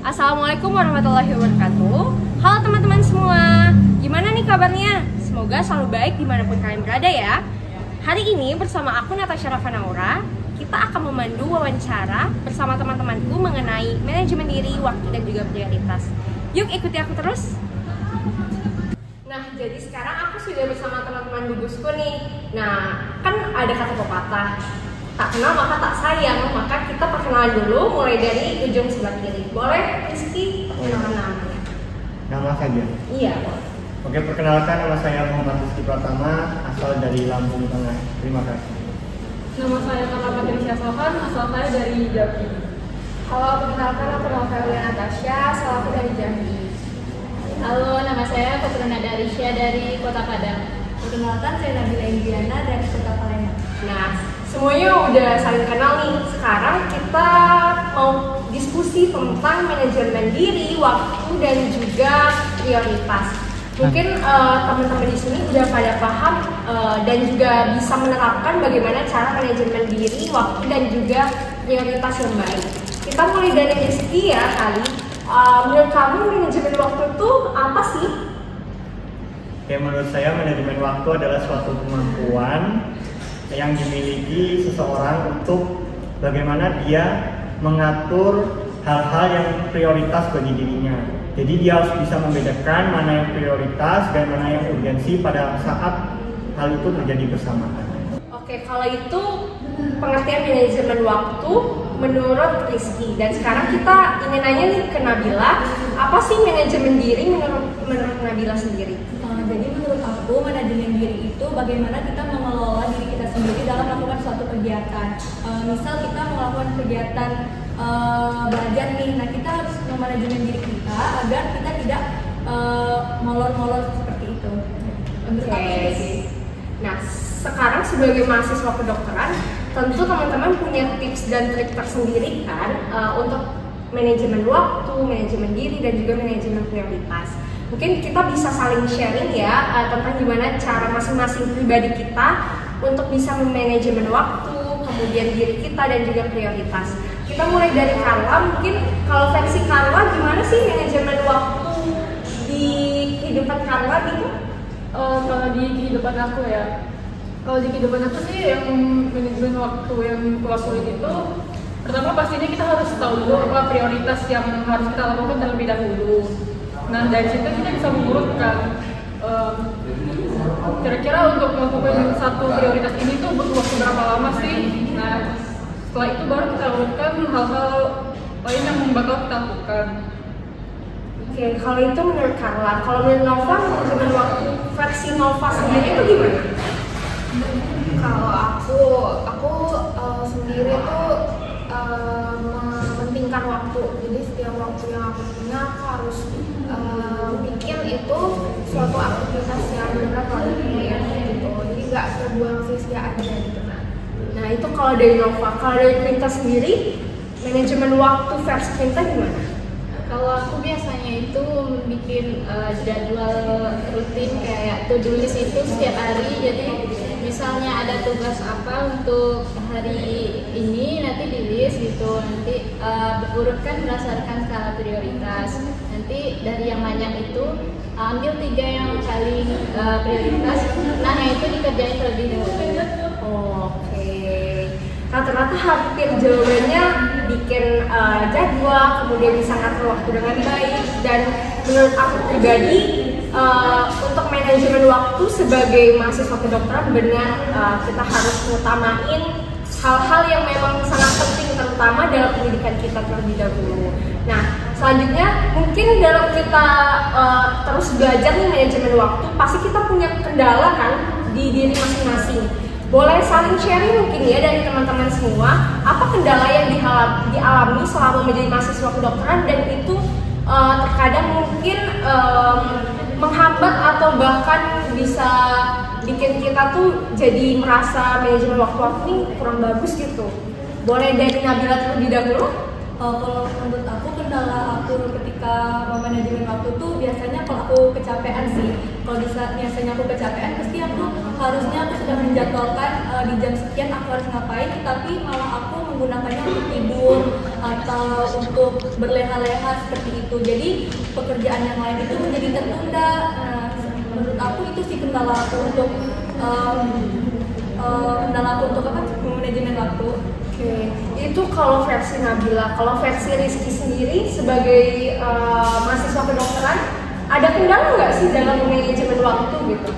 Assalamualaikum warahmatullahi wabarakatuh. Halo teman-teman semua, gimana nih kabarnya? Semoga selalu baik dimanapun kalian berada ya. Hari ini bersama aku Natasha Ravanaura, kita akan memandu wawancara bersama teman-temanku mengenai manajemen diri, waktu, dan juga prioritas. Yuk ikuti aku terus. Nah, jadi sekarang aku sudah bersama teman-teman gugusku nih. Nah, kan ada kata pepatah, tak kenal maka tak sayang, maka kita perkenalan dulu mulai dari ujung sebelah kiri. Boleh Rizky perkenalkan namanya? Nama saja? Iya, boleh. Oke, perkenalkan, nama saya Muhammad Rizky Pratama, asal dari Lampung Tengah. Terima kasih. Nama saya Kakak Patricia Sohan, asal saya dari Jambi. Halo, perkenalkan aku Novelia Natasha, asal aku dari Jambi. Halo, nama saya Keturunan Darisya dari Kota Padang. Perkenalkan, saya Nabila Indiana dari Kota Palembang. Nah, semuanya udah saling kenal nih. Sekarang kita mau diskusi tentang manajemen diri, waktu, dan juga prioritas. Mungkin teman-teman di sini udah pada paham dan juga bisa menerapkan bagaimana cara manajemen diri, waktu, dan juga prioritas yang baik. Kita mulai dari Rizky ya kali. Menurut kamu manajemen waktu itu apa sih? Oke, menurut saya manajemen waktu adalah suatu kemampuan yang dimiliki seseorang untuk bagaimana dia mengatur hal-hal yang prioritas bagi dirinya. Jadi dia harus bisa membedakan mana yang prioritas dan mana yang urgensi pada saat hal itu terjadi bersamaan. Oke, kalau itu pengertian manajemen waktu menurut Rizky. Dan sekarang kita ingin nanya nih ke Nabila, apa sih manajemen diri menurut Nabila sendiri? Jadi menurut aku, manajemen diri itu bagaimana kita mengelola diri kita sendiri dalam melakukan suatu kegiatan. Misal kita melakukan kegiatan belajar nih, nah kita harus memanajemen diri kita agar kita tidak molor-molor seperti itu. Menurut aku itu sih. Nah, sekarang sebagai mahasiswa kedokteran, tentu teman-teman punya tips dan trik tersendiri kan untuk manajemen waktu, manajemen diri, dan juga manajemen prioritas. Mungkin kita bisa saling sharing ya tentang gimana cara masing-masing pribadi kita untuk bisa memanajemen waktu, kemudian diri kita, dan juga prioritas. Kita mulai dari Carla. Mungkin kalau versi Carla, gimana sih manajemen waktu di kehidupan Carla gitu? Kalau di kehidupan aku ya, kalau di kehidupan aku sih yang manajemen waktu yang sulit itu, pertama pastinya kita harus tahu dulu apa prioritas yang harus kita lakukan terlebih dahulu. Nah, dari situ kita bisa mengurutkan kira-kira untuk melakukan satu prioritas ini tuh butuh waktu berapa lama sih. Nah, setelah itu baru kita urutkan hal-hal lain yang bakal kita lakukan. Oke, kalau itu menurut Carla. Kalau menurut Nova, manajemen waktu versi Nova sendiri itu gimana? Kalau aku sendiri tuh mementingkan waktu. Jadi setiap waktu yang aku punya, aku harus bikin itu suatu aktivitas yang benar produktif gitu. Jadi nggak terbuang sia-sia aja gitu. Nah, itu kalau dari Nova. Kalau dari Quinta sendiri, manajemen waktu versi Quinta gimana? Kalau aku biasanya itu bikin jadwal rutin kayak to-do list itu setiap hari. Jadi misalnya ada tugas apa untuk hari ini, nanti di list gitu. Nanti diurutkan berdasarkan skala prioritas. Nanti dari yang banyak itu ambil 3 yang paling prioritas. Nah, yang itu dikerjain terlebih dahulu. Oke. Rata-rata hampir jawabannya bikin jadwal, kemudian bisa ngatur waktu dengan baik. Dan menurut aku pribadi, untuk manajemen waktu sebagai mahasiswa kedokteran, benar kita harus mengutamain hal-hal yang memang sangat penting, terutama dalam pendidikan kita terlebih dahulu. Nah, selanjutnya mungkin dalam kita terus belajar nih manajemen waktu, pasti kita punya kendala kan di diri masing-masing. Boleh saling sharing mungkin ya dari teman-teman semua, apa kendala yang dialami selama menjadi mahasiswa kedokteran dan itu terkadang mungkin menghambat atau bahkan bisa bikin kita tuh jadi merasa manajemen waktu ini kurang bagus gitu. Boleh dari Nabila terlebih dahulu? Kalau menurut aku, kendala aku ketika memanajemen waktu tuh biasanya kalau aku kecapean sih. Kalau biasanya aku kecapean, pasti harusnya aku sudah menjadwalkan di jam sekian aku harus ngapain, tapi malah aku menggunakannya untuk tidur atau untuk berleha-leha seperti itu. Jadi pekerjaan yang lain itu menjadi tertunda. Nah, menurut aku itu sih kendala aku untuk manajemen waktu. Oke, itu kalau versi Nabila. Kalau versi Rizky sendiri sebagai mahasiswa kedokteran, ada kendala nggak sih dalam manajemen waktu gitu?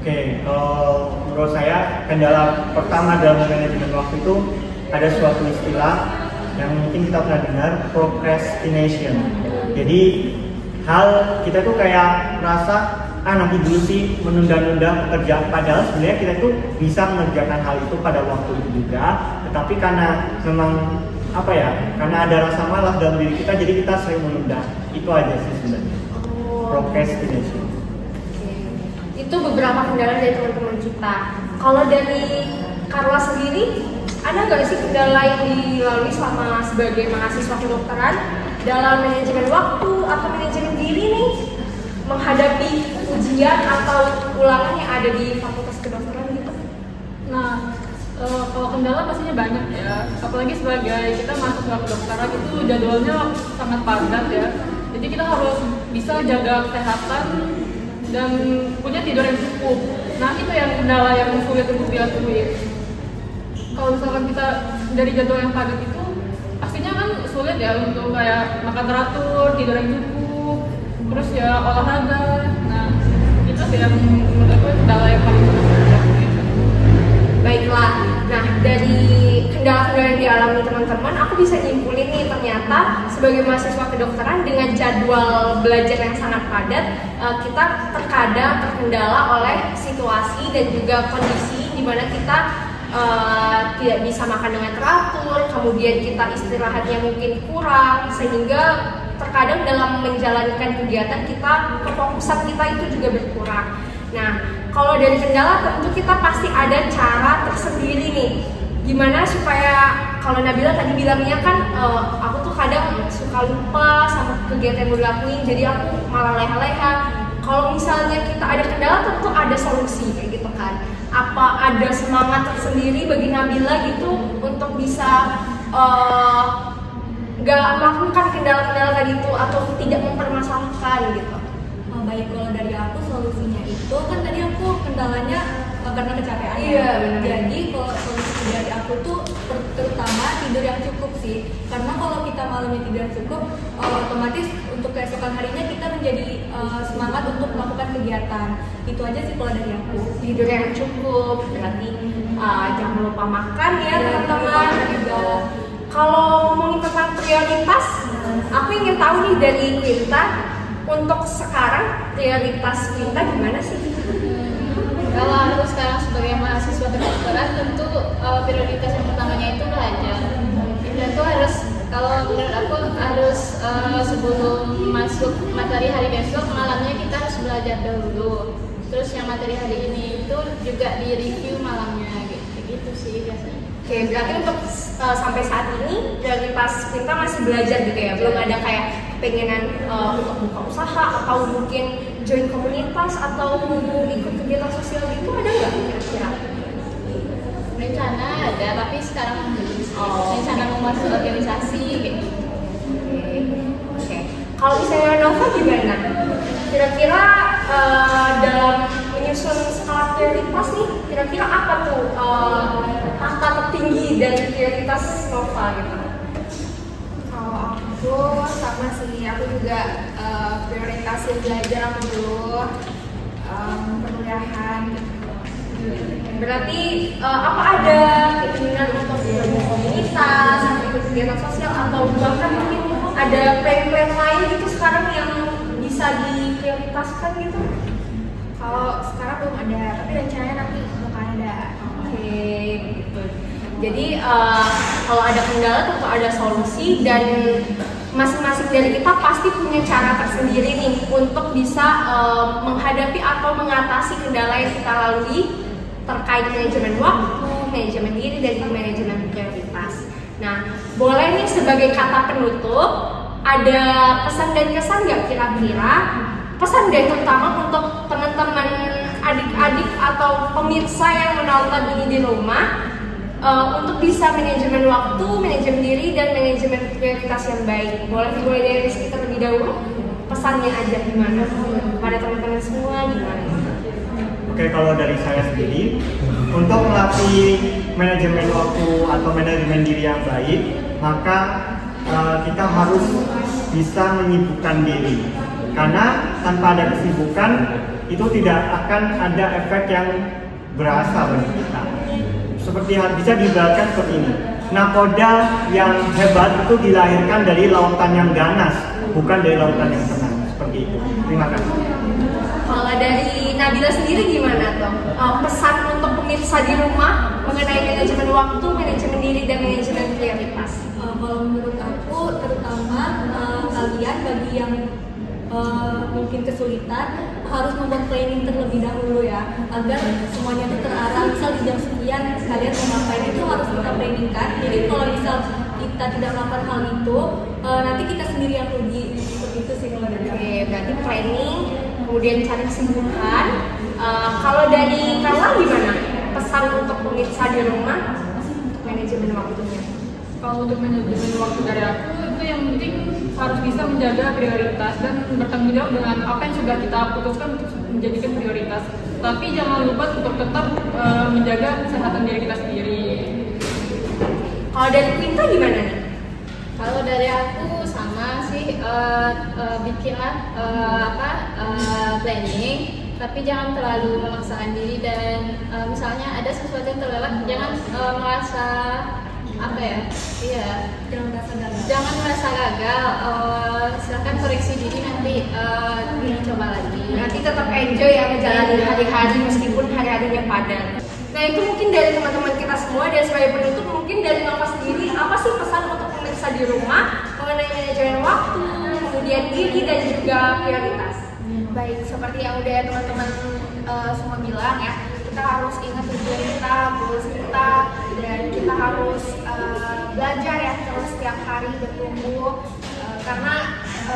Oke, kalau menurut saya kendala pertama dalam manajemen waktu itu ada suatu istilah yang mungkin kita pernah dengar, procrastination. Jadi hal kita tuh kayak merasa nanti dulu sih, menunda-nunda pekerjaan, padahal sebenarnya kita tuh bisa mengerjakan hal itu pada waktu itu juga, tetapi karena memang karena ada rasa malas dalam diri kita, jadi kita sering menunda. Itu aja sih sebenarnya. Procrastination. Itu beberapa kendala dari teman-teman kita. Kalau dari Carla sendiri, ada nggak sih kendala yang dilalui selama sebagai mahasiswa kedokteran dalam manajemen waktu atau manajemen diri nih menghadapi ujian atau ulangan yang ada di fakultas kedokteran gitu? Nah, kalau kendala pastinya banyak ya. Apalagi sebagai kita mahasiswa kedokteran itu jadwalnya sangat padat ya. Jadi kita harus bisa jaga kesehatan dan punya tidur yang cukup. Nah, itu yang kendala yang sulit untuk diakui. Kalau misalkan kita dari jadwal yang padat itu, pastinya kan sulit ya untuk kayak makan teratur, tidur yang cukup, terus ya olahraga. Nah, itu sih yang menurut aku kendala yang paling sulit diakui. Baiklah, nah dari kendala-kendala yang dialami teman-teman, aku bisa nyimpulin nih ternyata sebagai mahasiswa kedokteran dengan jadwal belajar yang sangat padat, kita terkadang terkendala oleh situasi dan juga kondisi di mana kita tidak bisa makan dengan teratur, kemudian kita istirahatnya mungkin kurang, sehingga terkadang dalam menjalankan kegiatan kita, kefokusan kita itu juga berkurang. Nah, kalau dari kendala tentu kita pasti ada cara tersendiri nih, gimana supaya, kalau Nabila tadi bilangnya kan aku tuh kadang suka lupa sama kegiatan yang dilakuin, jadi aku malah leha-leha. Kalau misalnya kita ada kendala tentu ada solusi kayak gitu kan. Apa ada semangat tersendiri bagi Nabila gitu untuk bisa gak melakukan kendala-kendala tadi itu atau tidak mempermasalahkan gitu? Baik, kalau dari aku solusinya itu kan tadi aku kendalanya karena kecapean. Iya, benar. Jadi kalau solusi dari aku tuh terutama tidur yang cukup sih. Karena kalau kita malamnya tidur yang cukup, otomatis untuk keesokan harinya kita menjadi semangat untuk melakukan kegiatan. Itu aja sih kalau dari aku. Tidur yang cukup, berarti jangan lupa makan ya teman-teman. Kalau ngomongin tentang prioritas, aku ingin tahu nih dari Quinta, untuk sekarang prioritas Quinta gimana sih? Kalau aku sekarang sebagai mahasiswa kedokteran, tentu prioritas yang pertamanya itu belajar. Kita tuh harus, kalau menurut aku harus sebelum masuk materi hari besok, malamnya kita harus belajar dahulu. Terus yang materi hari ini itu juga di review malamnya, gitu sih biasanya. Oke, berarti untuk sampai saat ini prioritas Quinta masih belajar gitu ya? Belum ada kayak pengenan untuk buka usaha atau mungkin join komunitas atau ikut kegiatan sosial gitu, ada nggak kira-kira? Rencana ada, tapi sekarang belum. Rencana mau masuk organisasi gitu. Oke. Kalau misalnya Nova gimana? Kira-kira dalam menyusun skala prioritas nih, kira-kira apa tuh tahta tertinggi dari prioritas Nova gitu? Kalau aku sama sih, aku juga prioritasin belajar aku dulu, perkuliahan. Berarti apa ada keinginan untuk bergabung komunitas, atau ikut kegiatan sosial, atau bahkan mungkin ada plan-plan lain gitu sekarang yang bisa diprioritaskan gitu? Kalau sekarang belum ada, tapi rencananya nanti bakal ada. Oke, gitu. Jadi kalau ada kendala tentu ada solusi, dan masing-masing dari kita pasti punya cara tersendiri nih untuk bisa menghadapi atau mengatasi kendala yang kita lalui terkait manajemen waktu, manajemen diri, dan manajemen prioritas. Nah, boleh nih sebagai kata penutup, ada pesan dan kesan nggak kira-kira? Pesan dan terutama untuk teman-teman adik-adik atau pemirsa yang menonton ini di rumah, untuk bisa manajemen waktu, manajemen diri, dan manajemen prioritas yang baik. Boleh dimulai dari Rizky terlebih dahulu? Pesannya aja gimana? Pada teman-teman semua gimana? Oke, kalau dari saya sendiri, untuk melatih manajemen waktu atau manajemen diri yang baik, maka kita harus bisa menyibukkan diri. Karena tanpa ada kesibukan, itu tidak akan ada efek yang berasa bagi kita. Seperti bisa diibaratkan seperti ini. Nakoda yang hebat itu dilahirkan dari lautan yang ganas, bukan dari lautan yang tenang. Seperti itu. Terima kasih. Kalau dari Nabila sendiri gimana toh? Pesan untuk pemirsa di rumah mengenai manajemen waktu, manajemen diri, dan manajemen prioritas. Kalau menurut aku, terutama kalian bagi yang mungkin kesulitan harus membuat planning terlebih dahulu ya, agar semuanya itu terarah. Misal di jam sekian kalian mau ngapain, itu harus kita planningkan. Jadi kalau misal kita tidak melakukan hal itu, nanti kita sendiri yang rugi. Seperti itu sih kalau dari aku. Oke, berarti planning, kemudian cari kesibukan. Kalau dari Carla gimana? Pesan untuk pemirsa di rumah manajemen waktunya. Kalau untuk manajemen waktu dari aku itu yang penting harus bisa menjaga prioritas dan bertanggung jawab dengan apa yang sudah kita putuskan untuk menjadikan prioritas. Tapi jangan lupa untuk tetap menjaga kesehatan diri kita sendiri. Kalau dari Quinta gimana nih? Kalau dari aku sama sih, bikinlah planning, tapi jangan terlalu memaksakan diri dan misalnya ada sesuatu yang terlewat, jangan merasa jangan merasa gagal. Silakan koreksi diri, nanti dicoba lagi. Nanti tetap enjoy ya menjalani hari-hari meskipun hari-harinya padat. Nah itu mungkin dari teman-teman kita semua, dan sebagai penutup mungkin dari Nova sendiri, apa sih pesan untuk pemirsa di rumah mengenai manajemen waktu, kemudian diri, dan juga prioritas? Baik, seperti yang udah teman-teman semua bilang ya, kita harus ingat tujuan kita, goals kita, dan kita harus belajar ya terus setiap hari bertumbuh, karena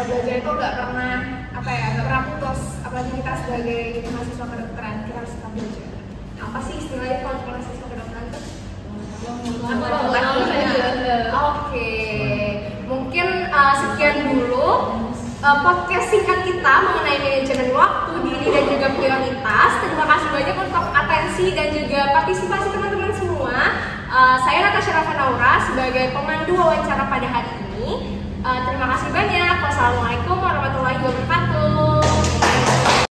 belajar itu nggak pernah putus, apalagi kita sebagai mahasiswa kedokteran, kita harus tetap belajar. Apa sih istilahnya kalau mahasiswa kedokteran itu? Oke, mungkin sekian dulu podcast singkat kita mengenai manajemen waktu, diri, dan juga prioritas. Terima kasih banyak untuk atensi dan juga partisipasi teman-teman semua. Saya Natasha Ravanaura sebagai pemandu wawancara pada hari ini. Terima kasih banyak. Wassalamualaikum warahmatullahi wabarakatuh.